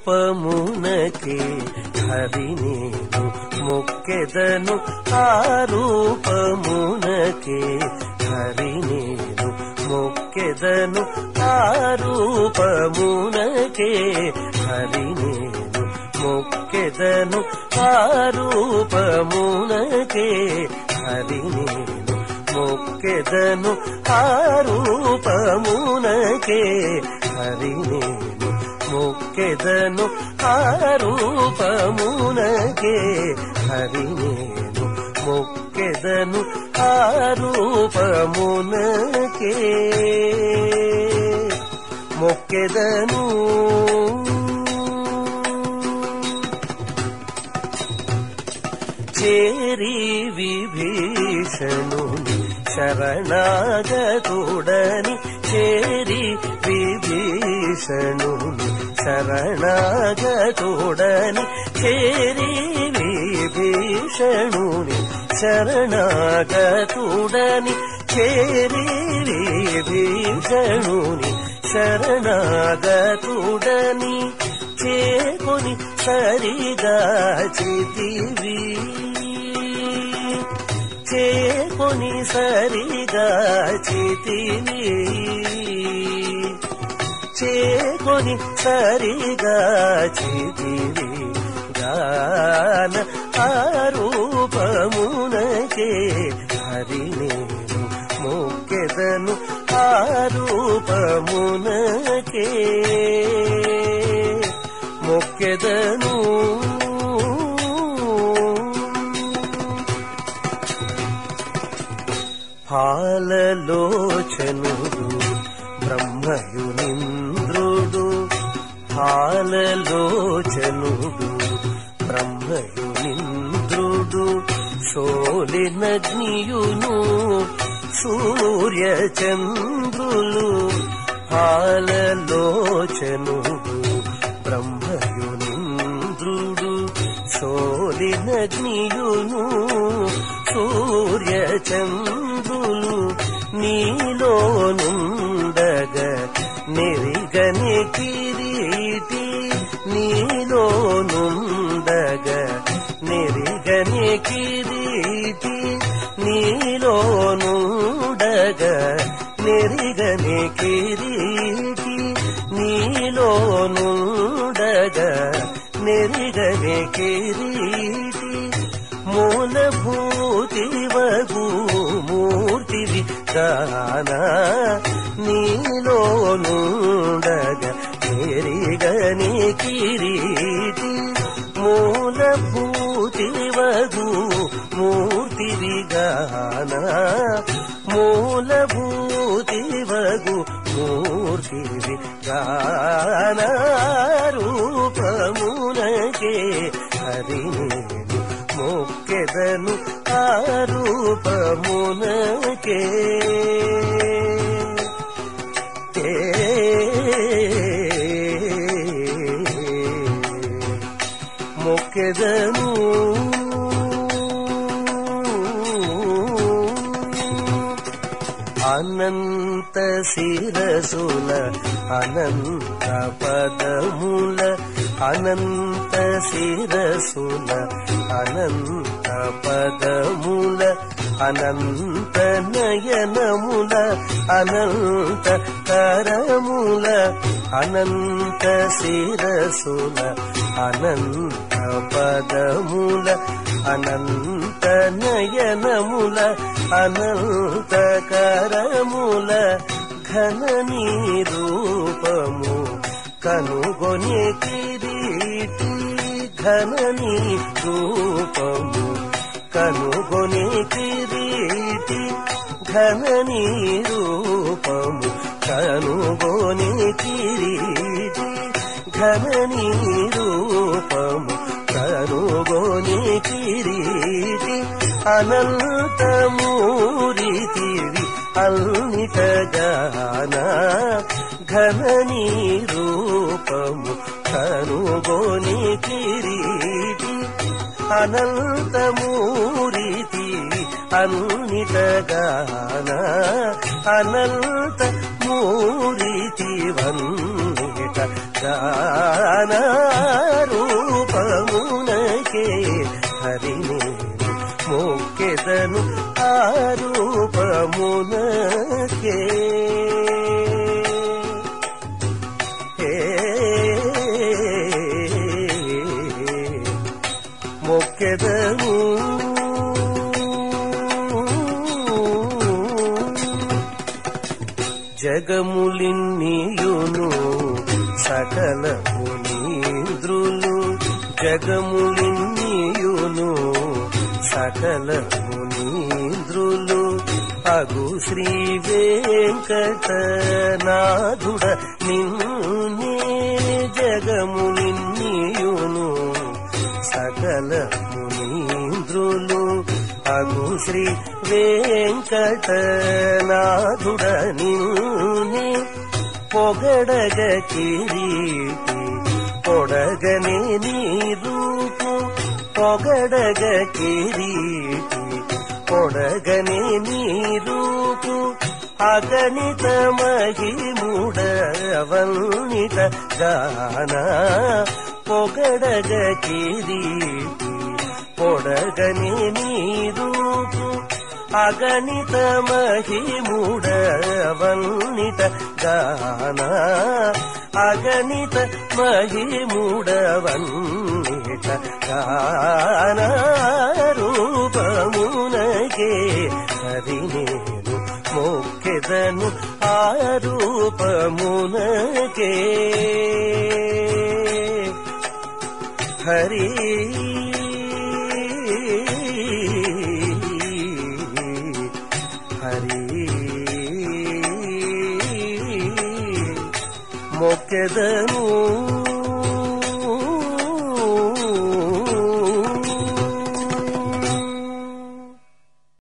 ఆరూపమునకే హరి నేను మొక్కెదను ఆరూపమునకే హరి నేను మొక్కెదను ఆరూపమునకే హరి నేను మొక్కెదను ఆరూపమునకే హరి నేను మొక్కెదను ఆరూపమునకే హరి నేను మొక్కెదను ఆరూపమునకే హరి నేను మొక్కెదను ఆరూపమునకే మొక్కెదను. చేరి విభీషణుని శరణాగతుడని చేరి విభీషణుని శరణాగతుడని చేరి విభీషణుని శరణాగతుడని చేరి విభీషణుని శరణాగతుడని చేకొని సరిగాచితివి చేకొని సరిగాచితివి చేకొని సరిగాచితివి గాన ఆరూపమునకే హరి నేను మొక్కెదను ఆరూపమునకే మొక్కెదను. పాలలోచనుడు బ్రహ్మయునింద్రుడు పాలలోచనుడు బ్రహ్మయునింద్రుడు శోలినగ్నియును సూర్యచంద్రులు పాలలోచనుడు బ్రహ్మయునింద్రుడు శోలినగ్నియును సూర్యచంద్రులు నీలోనుండగ నెరిగని కిరీటి నీలోనుండగ నెరిగని కిరీటి నీలోనుండగ నెరిగని కిరీటి నీలోనుండగ నెరిగని కిరీటి మూలభూతివగు మూర్తివి గానా నీలోనుండగ నెరిగని కిరీటి మూలభూతివగు మూర్తివి గానా మూలభూతివగు మూర్తివి గానా రూపమునకే హరి నేను మొక్కెదను ఆరూపమునకే మొక్కెదను. అనంత శిరసుల అనంత పదముల అనంత శిరసుల అనంత పదముల అనంత నయనముల అనంత కరముల అనంత శిరసుల అనంత పదముల అనంత నయనముల అనంత కరముల ఘన నిరూపము కనుగొని కిరీటి ఘన నిరూపము కనుగొని కిరీటి ఘన నిరూపము కనుగొని కిరీటి ఘన నిరూపము కనుగొని కిరీటి అనంతమూరితివి అల్నితగాన ఘన నిరూపము కనుగొని కిరీటి అనంతమూరితివి అల్నితగాన అనంత మూరితివన్నిట గానారూపమునకే హరి నేను మొక్కెదను ఆ రూపమునకే మొక్కెదను జగములిన్నియును సకల మునీంద్రులు జగములిన్నియును సకల మునీంద్రులు అగు శ్రీ వెంకటనాథుడ నిన్నే జగములిన్నియును సకల మునీంద్రులు అగు శ్రీ వెంకటనాథుడ నిన్నే పొగడగ కిరీటి పొడగనే నీ రూపు పొగడగ కిరీటి పొడగనే నీ రూపు అగణిత మహిముడవన్నిట గాన పొగడగ కిరీటి పొడగనే నీ రూపు అగణిత మహిముడవన్నిట గాన అగణిత మహిముడవన్నిట గాన రూపమునకే హరి నేను మొక్కెదను ఆ రూపమునకే హరి మొక్కెదను